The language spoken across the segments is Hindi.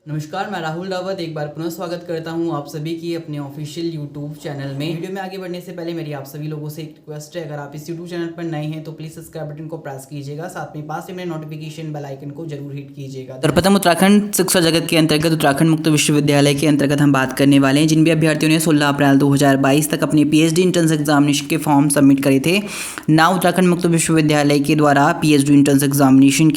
नमस्कार, मैं राहुल रावत एक बार पुनः स्वागत करता हूं आप सभी की अपने ऑफिशियल यूट्यूब चैनल में। वीडियो में आगे बढ़ने से पहले मेरी आप सभी लोगों से एक रिक्वेस्ट है, अगर आप इस यूट्यूब चैनल पर नए हैं तो प्लीज़ सब्सक्राइब बटन को प्रेस कीजिएगा, साथ में पास में नोटिफिकेशन बेल आइकन को जरूर हिट कीजिएगा। सर्वप्रथम उत्तराखंड शिक्षा जगत के अंतर्गत उत्तराखंड मुक्त विश्वविद्यालय के अंतर्गत हम बात करने वाले हैं। जिन भी अभ्यर्थियों ने 16 अप्रैल 2022 तक अपने PhD इंट्रेंस एग्जामिनेशन के फॉर्म सबमिट करे थे, ना उत्तराखंड मुक्त विश्वविद्यालय के द्वारा PhD इंट्रेंस एग्जामिनेशन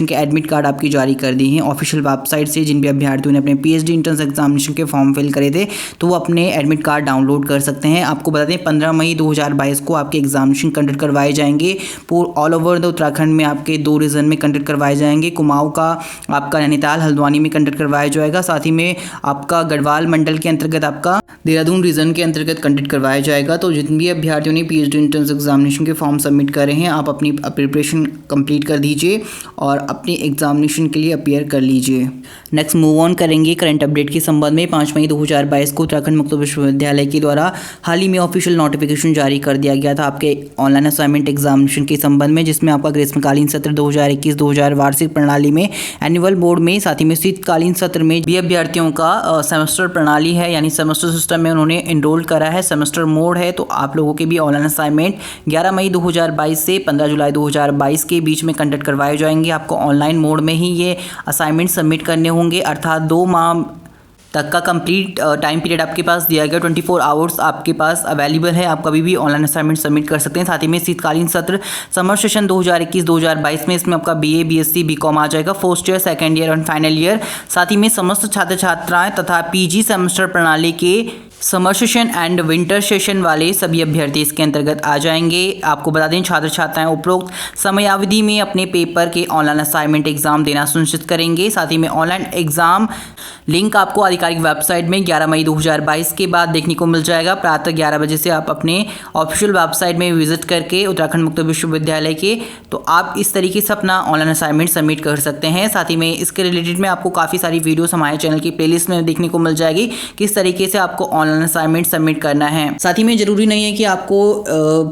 के एडमिट कार्ड आपकी जारी कर दी हैं ऑफिशियल वेबसाइट से। जिन भी अभ्यर्थियों ने अपने PhD इंट्रेंस एग्जामिनेशन के फॉर्म फिल करे थे तो वो अपने एडमिट कार्ड डाउनलोड कर सकते हैं। आपको बता दें 15 मई 2022 को आपके एग्जामिनेशन कंडक्ट करवाए जाएंगे। ऑल ओवर द उत्तराखंड में आपके 2 रीजन में कंडक्ट करवाए जाएंगे। कुमाऊं का आपका नैनीताल हल्द्वानी में कंडक्ट करवाया जाएगा, साथ ही में आपका गढ़वाल मंडल के अंतर्गत आपका देहरादून रीजन के अंतर्गत कंडक्ट करवाया जाएगा। तो जिन भी अभ्यर्थियों ने PhD इंट्रेंस एग्जामिनेशन के फॉर्म सबमिट करे हैं, आप अपनी प्रिपरेशन कंप्लीट कर दीजिए और अपने एग्जामिनेशन के लिए अपीयर कर लीजिए। नेक्स्ट मूव ऑन करेंगे करंट अपडेट के संबंध में। 5 मई 2022 को उत्तराखंड मुक्त विश्वविद्यालय के द्वारा हाल ही में ऑफिशियल नोटिफिकेशन जारी कर दिया गया था आपके ऑनलाइन असाइनमेंट एग्जामिनेशन के संबंध में, जिसमें आपका ग्रीष्मकालीन सत्र 2021-2000 वार्षिक प्रणाली में एनुअल बोर्ड में, साथ ही में शीतकालीन सत्र में भी अभ्यर्थियों का सेमेस्टर प्रणाली है, यानी सेमेस्टर सिस्टम में उन्होंने एनरोल करा है। सेमेस्टर मोड है, तो आप लोगों के भी ऑनलाइन असाइनमेंट 11 मई 2022 से 15 जुलाई 2022 के बीच में कंडक्ट करवाए जाएंगे। आपको ऑनलाइन मोड में ही ये असाइनमेंट सबमिट करने होंगे, अर्थात 2 माह तक का कंप्लीट टाइम पीरियड आपके पास दिया गया। 24 आवर्स आपके पास अवेलेबल है, आप कभी भी ऑनलाइन असाइनमेंट सबमिट कर सकते हैं। साथ ही में शीतकालीन सत्र समर सेशन 2021-2022 में इसमें आपका BA BSc BCom आ जाएगा, फर्स्ट ईयर, सेकेंड ईयर और फाइनल ईयर। साथ ही में समस्त छात्र छात्राएं तथा PG सेमेस्टर प्रणाली के summer session and winter session वाले सभी अभ्यर्थी इसके अंतर्गत आ जाएंगे। आपको बता दें छात्र छात्राएं उपरोक्त समयावधि में अपने पेपर के ऑनलाइन असाइनमेंट एग्जाम देना सुनिश्चित करेंगे। साथ ही में ऑनलाइन एग्जाम लिंक आपको आधिकारिक वेबसाइट में 11 मई 2022 के बाद देखने को मिल जाएगा। प्रातः 11 बजे से आप अपने ऑफिशियल वेबसाइट में विजिट करके उत्तराखंड मुक्त विश्वविद्यालय के, तो आप इस तरीके से अपना ऑनलाइन असाइनमेंट सबमिट कर सकते हैं। साथ ही में इसके रिलेटेड में आपको काफ़ी सारी वीडियोस हमारे चैनल की प्लेलिस्ट में देखने को मिल जाएगी, किस तरीके से आपको ऑनलाइन असाइनमेंट सबमिट करना है। साथ ही में जरूरी नहीं है कि आपको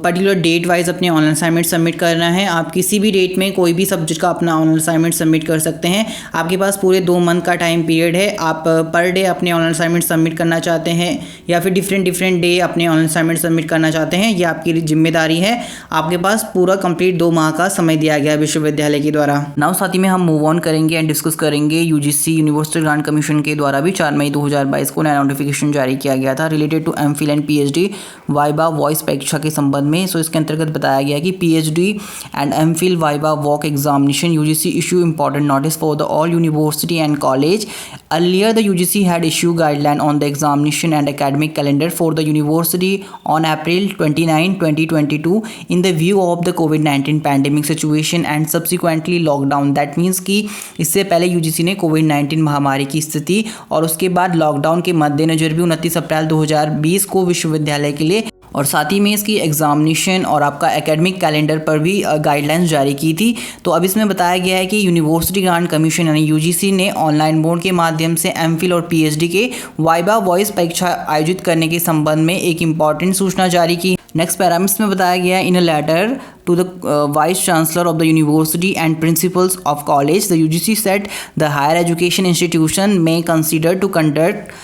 पर्टिकुलर डेट वाइज अपने ऑनलाइन असाइनमेंट सबमिट करना है, आप किसी भी डेट में कोई भी सब्जेक्ट का अपना ऑनलाइन असाइनमेंट सबमिट कर सकते हैं। आपके पास पूरे 2 मंथ का टाइम पीरियड है। आप पर डे अपने ऑनलाइन असाइनमेंट सबमिट करना चाहते हैं या फिर डिफरेंट डे अपने ऑनलाइन असाइनमेंट सबमिट करना चाहते हैं, ये आपकी जिम्मेदारी है। आपके पास पूरा कंप्लीट 2 माह का समय दिया गया है विश्वविद्यालय के द्वारा। नाउ साथ ही में हम मूव ऑन करेंगे एंड डिस्कस करेंगे UGC यूनिवर्सिटी ग्रांट कमीशन के द्वारा भी 4 मई 2022 को नया नोटिफिकेशन जारी किया गया था related to MPhil and PhD viva voce परीक्षा के संबंध में। सो इसके अंतर्गत बताया गया कि PhD and MPhil viva voce examination UGC issue important notice for the all university and college. Earlier, the UGC had issued guideline on the examination and academic calendar for the university on April 29, 2022 in the view of the COVID-19 pandemic situation and subsequently lockdown. That means कि इससे पहले UGC ने COVID-19 महामारी की स्थिति और उसके बाद लॉकडाउन के मद्देनजर भी 29 अप्रैल 2020 को विश्वविद्यालय के लिए और साथ ही में इसकी एग्जामिनेशन और आपका एकेडमिक कैलेंडर पर भी गाइडलाइंस जारी की थी। तो अब इसमें बताया गया है कि यूनिवर्सिटी ग्रांट कमीशन यानी UGC ने ऑनलाइन बोर्ड के माध्यम से MPhil और PhD के वाइवा वॉइस परीक्षा आयोजित करने के संबंध में एक इम्पॉर्टेंट सूचना जारी की। नेक्स्ट पैरामिट्स में बताया गया in a letter to the Vice Chancellor of the University and Principals of College, the UGC said the higher education institution may consider to conduct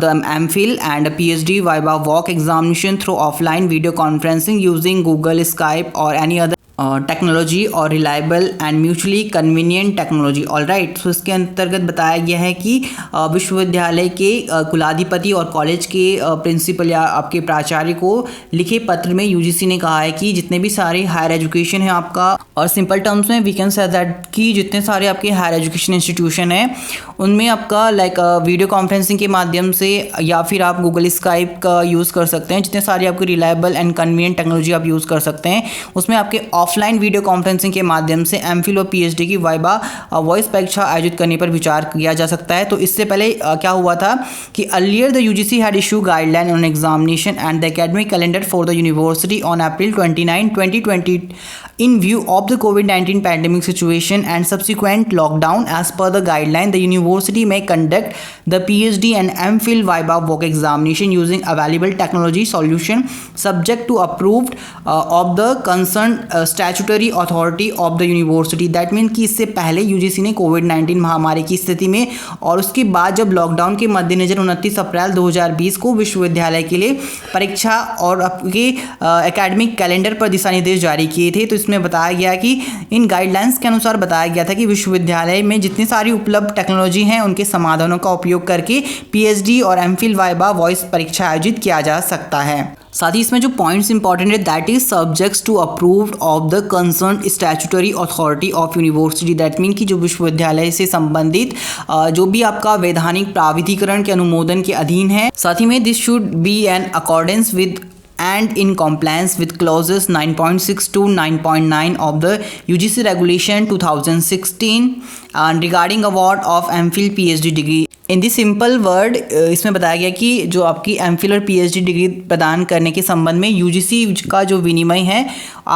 the MPhil and PhD Viva Walk examination through offline video conferencing using Google, Skype or any other technology और reliable and mutually convenient technology. All right, so इसके अंतर्गत बताया गया है कि विश्वविद्यालय के कुलाधिपति और कॉलेज के प्रिंसिपल या आपके प्राचार्य को लिखे पत्र में UGC ने कहा है कि जितने भी सारे हायर एजुकेशन है आपका, और सिंपल टर्म्स में वी कैन से दैट कि जितने सारे आपके हायर एजुकेशन इंस्टीट्यूशन हैं उनमें आपका लाइक वीडियो कॉन्फ्रेंसिंग के माध्यम से या फिर आप गूगल स्काइप का यूज़ कर सकते हैं। जितने सारे आपके रिलायबल एंड कन्वीनियंट टेक्नोलॉजी आप यूज़ कर सकते हैं, उसमें आपके ऑफलाइन वीडियो कॉन्फ्रेंसिंग के माध्यम से MPhil और PhD की वाइवा वॉइस परीक्षा आयोजित करने पर विचार किया जा सकता है। तो इससे पहले क्या हुआ था कि earlier the UGC had issue guideline on examination and the academic calendar for the university on April 29, 2020 in view of the COVID-19 pandemic situation and subsequent lockdown. As per the guideline, the university may conduct the PhD and MPhil Viva Voc examination using available technology solution subject to approved of the concerned statutory authority of the university. That mean कि इससे पहले यूजीसी ने कोविड-19 महामारी की स्थिति में और उसके बाद जब लॉकडाउन के मद्देनजर 29 अप्रैल 2020 को विश्वविद्यालय के लिए परीक्षा और आपके एकेडमिक कैलेंडर पर दिशा निर्देश जारी किए थे। तो इसमें बताया गया कि इन गाइडलाइंस के अनुसार बताया गया था कि विश्वविद्यालय में जितनी सारी उपलब्ध टेक्नोलॉजी हैं उनके समाधानों का उपयोग करके पीएचडी और एमफिल वाइवा वॉइस परीक्षा आयोजित किया जा सकता है। साथ ही इसमें जो पॉइंट्स इंपॉर्टेंट है that is subjects to approved of the concern statutory authority of university. That mean कि जो विश्वविद्यालय से संबंधित जो भी आपका वैधानिक प्राविधिकरण के अनुमोदन के अधीन है। साथ ही में this should be in accordance with and in compliance with clauses 9.6 to 9.9 of the UGC regulation 2016 regarding award of MPhil PhD degree। In the simple word इसमें बताया गया कि जो आपकी एमफिल और पीएचडी डिग्री प्रदान करने के संबंध में यूजीसी का जो विनिमय है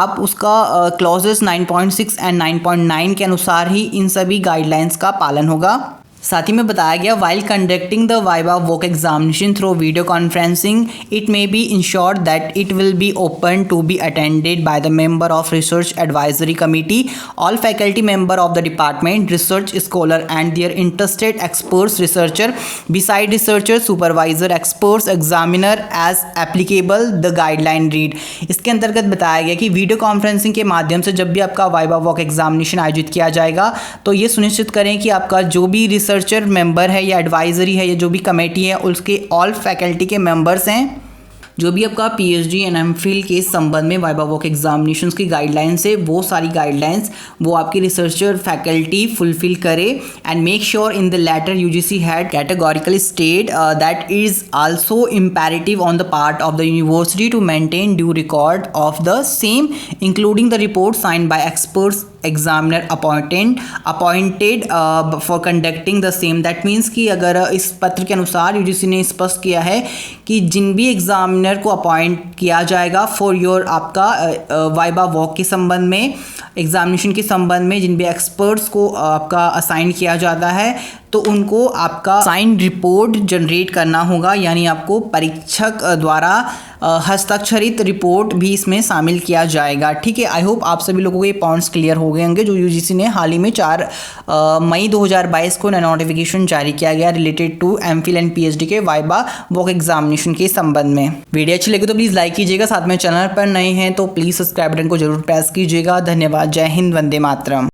आप उसका क्लॉजेस 9.6 एंड 9.9 के अनुसार ही इन सभी गाइडलाइंस का पालन होगा। साथ ही में बताया गया while conducting the viva voce examination through video conferencing it may be ensured that it will be open to be attended by the member of research advisory committee, all faculty member of the department, research scholar and their interested experts researcher beside researcher supervisor experts examiner as applicable the guideline read. इसके अंतर्गत बताया गया कि वीडियो कॉन्फ्रेंसिंग के माध्यम से जब भी आपका वाइवा वॉक एग्जामिनेशन आयोजित किया जाएगा तो ये सुनिश्चित करें कि आपका जो भी रिसर्चर मेंबर है या एडवाइजरी है या जो भी कमेटी है उसके ऑल फैकल्टी के मेंबर्स हैं जो भी आपका पीएचडी एंड एमफिल के संबंध में वाइवा वॉक एग्जामिनेशंस की गाइडलाइंस है वो सारी गाइडलाइंस वो आपकी रिसर्चर फैकल्टी फुलफिल करे and make sure in the letter UGC had categorically state that is also imperative on the part of the university to maintain due record of the same including the report signed by experts examiner appointed for conducting the same. That means कि अगर इस पत्र के अनुसार यूजीसी ने स्पष्ट किया है कि जिन भी एग्जामिनर को अपॉइंट किया जाएगा फॉर योर आपका वाइवा वॉक के संबंध में एग्जामिनेशन के संबंध में जिन भी एक्सपर्ट्स को आपका असाइन किया जाता है तो उनको आपका साइन रिपोर्ट जनरेट करना होगा, यानी आपको परीक्षक द्वारा हस्ताक्षरित रिपोर्ट भी इसमें शामिल किया जाएगा। ठीक है, आई होप आप सभी लोगों को ये पॉइंट्स क्लियर हो गए होंगे जो यूजीसी ने हाल ही में 4 मई 2022 को नोटिफिकेशन जारी किया गया related to MPhil and PhD के वाइवा वॉक एग्जामिनेशन के संबंध में। वीडियो अच्छी लगी तो प्लीज़ लाइक कीजिएगा, साथ में चैनल पर नए हैं तो प्लीज़ सब्सक्राइब बटन को जरूर प्रेस कीजिएगा। धन्यवाद, जय हिंद, वंदे मातरम।